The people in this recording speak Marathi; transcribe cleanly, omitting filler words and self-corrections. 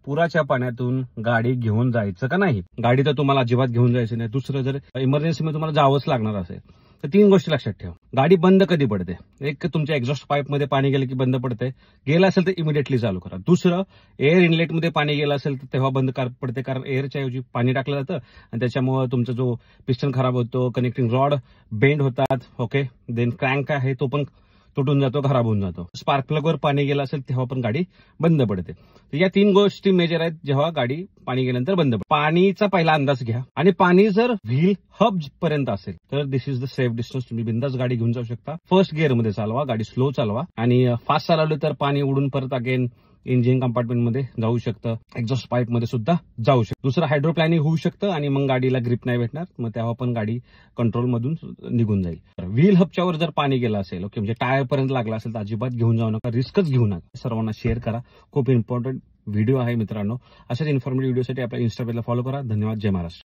पुराच्या पाण्यातून गाडी घेऊन जायचं का नाही. गाडी तर तुम्हाला अजिबात घेऊन जायचं नाही. दुसरं, जर इमर्जन्सीमध्ये तुम्हाला जावंच लागणार असेल तर 3 गोष्टी लक्षात ठेवा. गाडी बंद कधी पडते. एक, तुमच्या एक्झॉस्ट पाईपमध्ये पाणी गेलं की बंद पडते. गेलं असेल तर इमिडिएटली चालू करा. दुसरं, एअर इनलेटमध्ये पाणी गेलं असेल तर तेव्हा बंद पडते, कारण एअरच्या ऐवजी पाणी टाकलं जातं आणि त्याच्यामुळे तुमचा जो पिस्टन खराब होतो, कनेक्टिंग रॉड बेंड होतात. ओके, देन क्रँक आहे तो पण तुटून जातो, खराब होऊन जातो. स्पार्क प्लगवर पाणी गेलं असेल तेव्हा पण गाडी बंद पडते. तर या 3 गोष्टी मेजर आहेत जेव्हा गाडी पाणी गेल्यानंतर बंद पडते. पाणीचा पहिला अंदाज घ्या आणि पाणी जर व्हील हब पर्यंत असेल तर दिस इज द सेफ डिस्टन्स. तुम्ही बिंदास गाडी घेऊन जाऊ शकता. फर्स्ट गिअरमध्ये चालवा, गाडी स्लो चालवा आणि फास्ट चालवलं तर पाणी उडून परत अगेन इंजिन कंपार्टमेंटमध्ये जाऊ शकतं, एक्झॉस्ट पाईपमध्ये सुद्धा जाऊ शकतं. दुसरं, हायड्रोप्लॅनिंग होऊ शकतं आणि मग गाडीला ग्रिप नाही भेटणार, मग तेव्हा पण गाडी कंट्रोलमधून निघून जाईल. व्हील हबच्यावर जर पाणी गेलं असेल, ओके, म्हणजे टायर पर्यंत लागला असेल तर अजिबात घेऊन जाऊ नका, रिस्कच घेऊ नका. सर्वांना शेअर करा. खूप इम्पॉर्टंट व्हिडिओ आहे मित्रांनो. अशाच इन्फॉर्मेटिव्ह व्हिडिओसाठी आपल्या इंस्टा पेजला फॉलो करा. धन्यवाद. जय महाराष्ट्र.